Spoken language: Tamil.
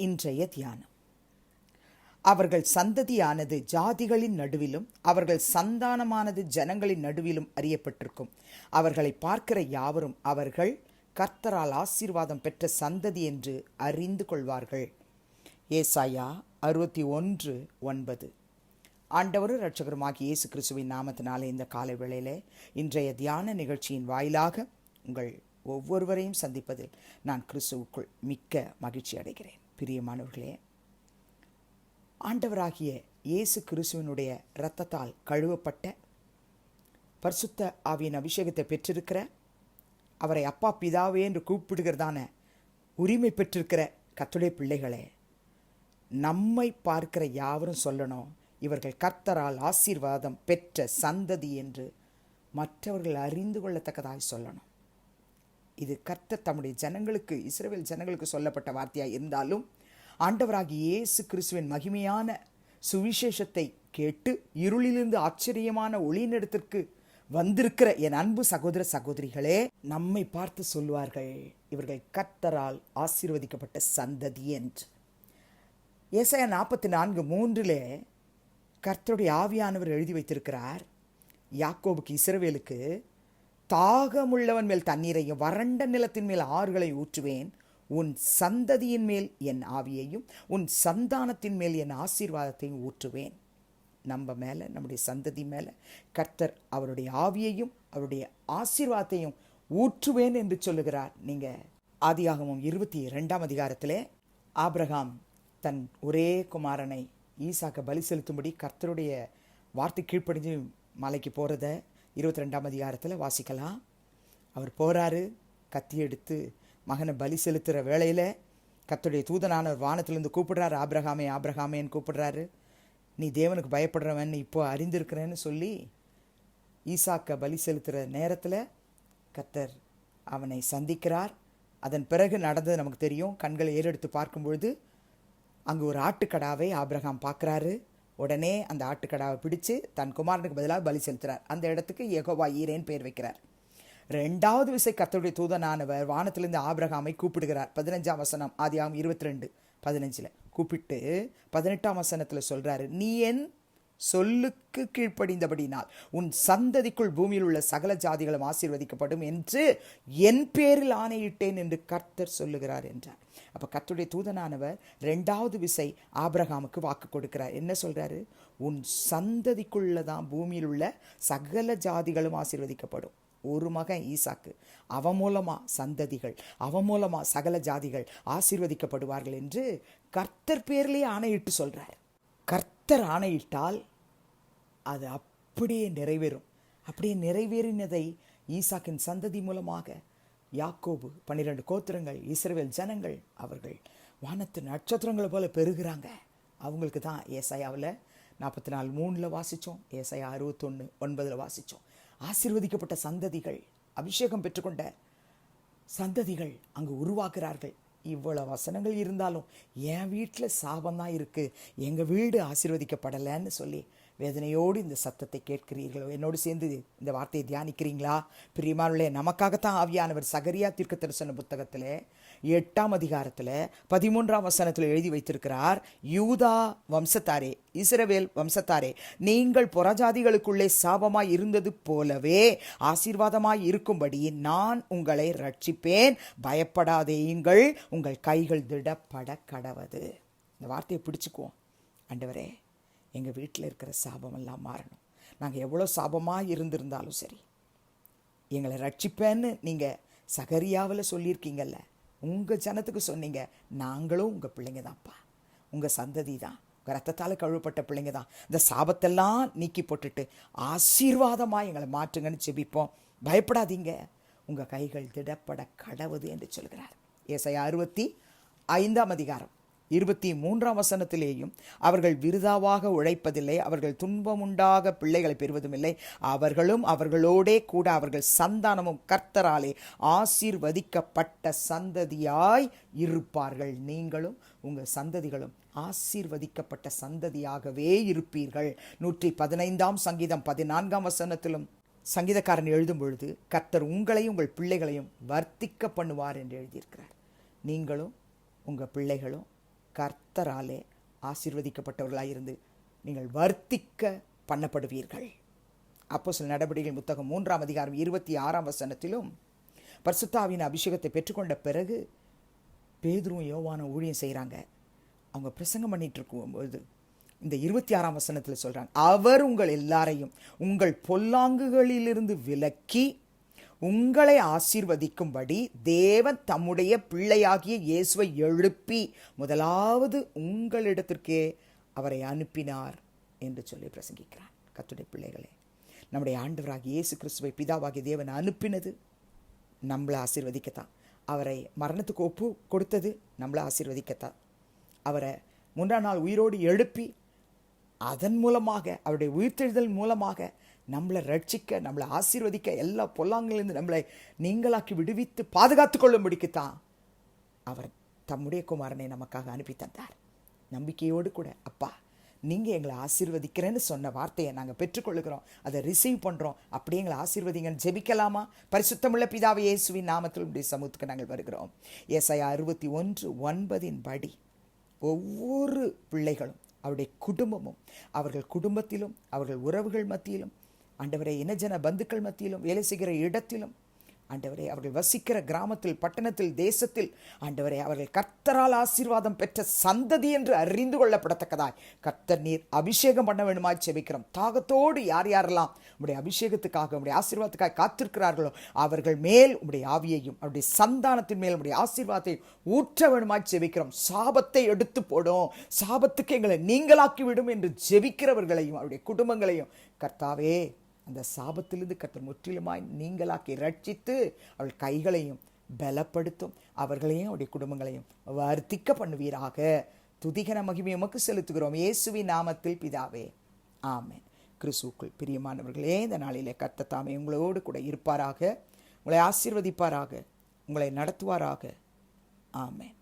இன்றைய தியானம். அவர்கள் சந்ததியானது ஜாதிகளின் நடுவிலும் அவர்கள் சந்தானமானது ஜனங்களின் நடுவிலும் அறியப்பட்டிருக்கும். அவர்களை பார்க்கிற யாவரும் அவர்கள் கர்த்தரால் ஆசீர்வாதம் பெற்ற சந்ததி என்று அறிந்து கொள்வார்கள். ஏசாயா 61:9. ஆண்டவரும் இரட்சகருமாகிய இயேசு கிறிஸ்துவின் நாமத்தினாலே இந்த காலை வேளையிலே இன்றைய தியான நிகழ்ச்சியின் வாயிலாக உங்கள் ஒவ்வொருவரையும் சந்திப்பதில் நான் கிறிஸ்துவுக்குள் மிக்க மகிழ்ச்சி அடைகிறேன். பிரியமானவர்களே, ஆண்டவராகிய இயேசு கிறிஸ்துவினுடைய இரத்தத்தால் கழுவப்பட்ட பரிசுத்த ஆவியின் அபிஷேகத்தை பெற்றிருக்கிற, அவரை அப்பா பிதாவே என்று கூப்பிடுகிறதான உரிமை பெற்றிருக்கிற கர்த்தருடைய பிள்ளைகளே, நம்மை பார்க்கிற யாவரும் சொல்லணும், இவர்கள் கர்த்தரால் ஆசீர்வாதம் பெற்ற சந்ததி என்று மற்றவர்கள் அறிந்து கொள்ளத்தக்கதாய் சொல்லணும். இது கர்த்தர் தம்முடைய ஜனங்களுக்கு, இஸ்ரவேல் ஜனங்களுக்கு சொல்லப்பட்ட வார்த்தையாக இருந்தாலும், ஆண்டவராகிய இயேசு கிறிஸ்துவின் மகிமையான சுவிசேஷத்தை கேட்டு இருளிலிருந்து ஆச்சரியமான ஒளியினிடத்திற்கு வந்திருக்கிற என் அன்பு சகோதர சகோதரிகளே, நம்மை பார்த்து சொல்வார்கள், இவர்கள் கர்த்தரால் ஆசீர்வதிக்கப்பட்ட சந்ததி என்று. ஏசாயா 44:3 கர்த்தருடைய ஆவியானவர் எழுதி வைத்திருக்கிறார். யாக்கோபுக்கு, இஸ்ரவேலுக்கு, தாகமுள்ளவன் மேல் தண்ணீரையும் வறண்ட நிலத்தின் மேல் ஆறுகளை ஊற்றுவேன், உன் சந்ததியின் மேல் என் ஆவியையும் உன் சந்தானத்தின் மேல் என் ஆசீர்வாதத்தையும் ஊற்றுவேன். நம்ம மேலே, நம்முடைய சந்ததி மேலே கர்த்தர் அவருடைய ஆவியையும் அவருடைய ஆசீர்வாதத்தையும் ஊற்றுவேன் என்று சொல்லுகிறார். நீங்கள் ஆதியாகமம் 22 ஆபிரகாம் தன் ஒரே குமாரனை ஈசாக்க பலி செலுத்தும்படி கர்த்தருடைய வார்த்தை கீழ்ப்படிஞ்சு மலைக்கு போகிறத 22 வாசிக்கலாம். அவர் போகிறாரு, கத்தி எடுத்து மகனை பலி செலுத்துகிற வேளையில் கர்த்தருடைய தூதனான ஒரு வானத்திலிருந்து கூப்பிடுறாரு, ஆபிரகாமே ஆபிரகாமேன்னு கூப்பிடுறாரு. நீ தேவனுக்கு பயப்படுறவன் இப்போ அறிந்திருக்கிறேன்னு சொல்லி ஈசாக்க பலி செலுத்துகிற நேரத்தில் கர்த்தர் அவனை சந்திக்கிறார். அதன் பிறகு நடந்தது நமக்கு தெரியும். கண்களை ஏறெடுத்து பார்க்கும் பொழுது அங்கு ஒரு ஆட்டுக்கடாவை ஆபிரகாம் பார்க்குறாரு. உடனே அந்த ஆட்டுக்கடாவை பிடிச்சு தன் குமாரனுக்கு பதிலாக பலி செலுத்துகிறார். அந்த இடத்துக்கு யெகோவா ஈரேன்னு பேர் வைக்கிறார். 2வது விசை கர்த்தருடைய தூதனானவர் வானத்திலிருந்து ஆபிரகாமை கூப்பிடுகிறார். 15 ஆதியாகமம் 22:15 கூப்பிட்டு 18 சொல்றாரு, நீ என் சொல்லுக்கு கீழ்ப்படிந்தபடினால் உன் சந்ததிக்குள் பூமியில் உள்ள சகல ஜாதிகளும் ஆசீர்வதிக்கப்படும் என்று என் பேரில் ஆணையிட்டேன் என்று கர்த்தர் சொல்லுகிறார் என்றார். அப்போ கர்த்தருடைய தூதனானவர் 2வது விசை ஆபிரகாமுக்கு வாக்கு கொடுக்கிறார். என்ன சொல்றாரு? உன் சந்ததிக்குள்ளதான் பூமியில் உள்ள சகல ஜாதிகளும் ஆசீர்வதிக்கப்படும். ஒரு மகன் ஈசாக்கு, அவன் மூலமா சந்ததிகள், அவன் மூலமா சகல ஜாதிகள் ஆசீர்வதிக்கப்படுவார்கள் என்று கர்த்தர் பேரிலேயே ஆணையிட்டு சொல்றார். கர்த்தர் ஆணையிட்டால் அது அப்படியே நிறைவேறும். அப்படியே நிறைவேறினதை ஈசாக்கின் சந்ததி மூலமாக யாக்கோபு, 12 கோத்திரங்கள், இஸ்ரவேல் ஜனங்கள், அவர்கள் வானத்து நட்சத்திரங்களை போல பெருகிறாங்க. அவங்களுக்கு தான் ஏசாயாவில் 44:3 வாசித்தோம், ஏசாயா 61:9 வாசித்தோம். ஆசீர்வதிக்கப்பட்ட சந்ததிகள், அபிஷேகம் பெற்றுக்கொண்ட சந்ததிகள் அங்கு உருவாக்குறார்கள். இவ்வளோ வசனங்கள் இருந்தாலும் என் வீட்டில் சாபம்தான் இருக்குது, எங்கள் வீடு ஆசீர்வதிக்கப்படலைன்னு சொல்லி வேதனையோடு இந்த சத்தத்தை கேட்கிறீர்களோ? என்னோடு சேர்ந்து இந்த வார்த்தையை தியானிக்கிறீங்களா? பிரியமானவர்களே, நமக்காகத்தான் ஆவியானவர் சகரியா தீர்க்கதரிசன புத்தகத்தில் 8 13 எழுதி வைத்திருக்கிறார். யூதா வம்சத்தாரே, இஸ்ரவேல் வம்சத்தாரே, நீங்கள் புறஜாதிகளுக்குள்ளே சாபமாய் இருந்தது போலவே ஆசீர்வாதமாய் இருக்கும்படி நான் உங்களை ரட்சிப்பேன், பயப்படாதேயுங்கள், உங்கள் கைகள் திடப்பட கடவது. இந்த வார்த்தையை பிடிச்சுக்குவோம். ஆண்டவரே, எங்கள் வீட்டில் இருக்கிற சாபமெல்லாம் மாறணும். நாங்கள் எவ்வளோ சாபமாக இருந்திருந்தாலும் சரி, எங்களை ரட்சிப்பேன்னு நீங்கள் சகரியாவில் சொல்லியிருக்கீங்கல்ல, உங்கள் ஜனத்துக்கு சொன்னீங்க. நாங்களும் உங்கள் பிள்ளைங்க தான்ப்பா, உங்கள் சந்ததி தான், உங்கள் ரத்தத்தால் கழுவப்பட்ட பிள்ளைங்க தான். இந்த சாபத்தெல்லாம் நீக்கி போட்டுட்டு ஆசீர்வாதமாக எங்களை மாற்றுங்கன்னு செபிப்போம். பயப்படாதீங்க, உங்கள் கைகள் திடப்பட கடவுது என்று சொல்கிறார். ஏசாயா 65 23 அவர்கள் விருதாவாக உழைப்பதில்லை, அவர்கள் துன்பமுண்டாக பிள்ளைகளை பெறுவதும் இல்லை, அவர்களும் அவர்களோடே கூட அவர்கள் சந்தானமும் கர்த்தராலே ஆசீர்வதிக்கப்பட்ட சந்ததியாய் இருப்பார்கள். நீங்களும் உங்கள் சந்ததிகளும் ஆசீர்வதிக்கப்பட்ட சந்ததியாகவே இருப்பீர்கள். 115 சங்கீதம் 14 சங்கீதக்காரன் எழுதும் பொழுது கர்த்தர் உங்களையும் உங்கள் பிள்ளைகளையும் வர்த்திக்க பண்ணுவார் என்று எழுதியிருக்கிறார். நீங்களும் உங்கள் பிள்ளைகளும் கர்த்தராலே ஆசீர்வதிக்கப்பட்டவர்களாயிருந்து நீங்கள் வர்த்திக்க பண்ணப்படுவீர்கள். அப்போஸ்தலர் நடபடிகள் புத்தகம் 3ஆம் அதிகாரம் 26ஆம் வசனத்திலும் பரிசுத்த ஆவியின் அபிஷேகத்தை பெற்றுக்கொண்ட பிறகு பேதுருவும் யோவானும் ஊழியம் செய்கிறாங்க. அவங்க பிரசங்கம் பண்ணிட்டு இருக்கும்போது இந்த 26ஆம் வசனத்தில் சொல்றாங்க, அவர் உங்கள் எல்லாரையும் உங்கள் பொல்லாங்குகளிலிருந்து விலக்கி உங்களை ஆசீர்வதிக்கும்படி தேவன் தம்முடைய பிள்ளையாகிய இயேசுவை எழுப்பி முதலாவது உங்களிடத்திற்கே அவரை அனுப்பினார் என்று சொல்லி பிரசங்கிக்கிறார். கர்த்தருடைய பிள்ளைகளே, நம்முடைய ஆண்டவராகிய இயேசு கிறிஸ்துவை பிதாவாகிய தேவன் அனுப்பினது நம்மளை ஆசீர்வதிக்கத்தான். அவரை மரணத்துக்கு ஒப்பு கொடுத்தது நம்மளை ஆசீர்வதிக்கத்தான். அவரை 3ஆம் நாள் உயிரோடு எழுப்பி அதன் மூலமாக அவருடைய உயிர்த்தெழுதல் மூலமாக நம்மளை ரட்சிக்க, நம்மளை ஆசீர்வதிக்க, எல்லா பொல்லாங்களிலிருந்து நம்மளை நீங்களாக்கி விடுவித்து பாதுகாத்து கொள்ளும்படிக்குத்தான் அவர் தம்முடைய குமாரனை நமக்காக அனுப்பி தந்தார். நம்பிக்கையோடு கூட அப்பா நீங்கள் எங்களை ஆசீர்வதிக்கிறேன்னு சொன்ன வார்த்தையை நாங்கள் பெற்றுக்கொள்ளுகிறோம், அதை ரிசீவ் பண்ணுறோம். அப்படியே எங்களை ஆசீர்வதிங்கன்னு ஜெபிக்கலாமா? பரிசுத்தமுள்ள பிதாவே இயேசுவின் நாமத்தில் உடைய சமூகத்துக்கு நாங்கள் வருகிறோம். ஏசாயா 61:9 படி ஒவ்வொரு பிள்ளைகளும் அவருடைய குடும்பமும் அவர்கள் குடும்பத்திலும் அவர்கள் உறவுகள் மத்தியிலும் ஆண்டவரே இனஜன பந்துக்கள் மத்தியிலும் வேலை செய்கிற இடத்திலும் ஆண்டவரே அவர்கள் வசிக்கிற கிராமத்தில் பட்டணத்தில் தேசத்தில் ஆண்டவரே அவர்கள் கர்த்தரால் ஆசீர்வாதம் பெற்ற சந்ததி என்று அறிந்து கொள்ளப்படத்தக்கதாய் கர்த்தர் நீர் அபிஷேகம் பண்ண வேண்டுமாய் செபிக்கிறோம். தாகத்தோடு யார் யாரெல்லாம் உடைய அபிஷேகத்துக்காக உடைய ஆசீர்வாதத்துக்காக காத்திருக்கிறார்களோ அவர்கள் மேல் உடைய ஆவியையும் அவருடைய சந்தானத்தின் மேல் உடைய ஆசீர்வாதத்தை ஊற்ற வேண்டுமாய் செபிக்கிறோம். சாபத்தை எடுத்து போடும், சாபத்துக்கு எங்களை நீங்களாக்கி விடும் என்று ஜெபிக்கிறவர்களையும் அவருடைய குடும்பங்களையும் கர்த்தாவே அந்த சாபத்திலிருந்து கர்த்தர் முற்றிலுமாய் நீங்களாக்கி ரட்சித்து அவள் கைகளையும் பலப்படுத்தும், அவர்களையும் அவருடைய குடும்பங்களையும் வர்த்திக்க பண்ணுவீராக. துதிகன மகிமை உமக்கு செலுத்துகிறோம் இயேசுவின் நாமத்தில் பிதாவே, ஆமென். கிறிஸ்துவுக்குள் பிரியமானவர்களே, இந்த நாளிலே கர்த்தர் தாமே உங்களோடு கூட இருப்பாராக, உங்களை ஆசீர்வதிப்பாராக, உங்களை நடத்துவாராக. ஆமென்.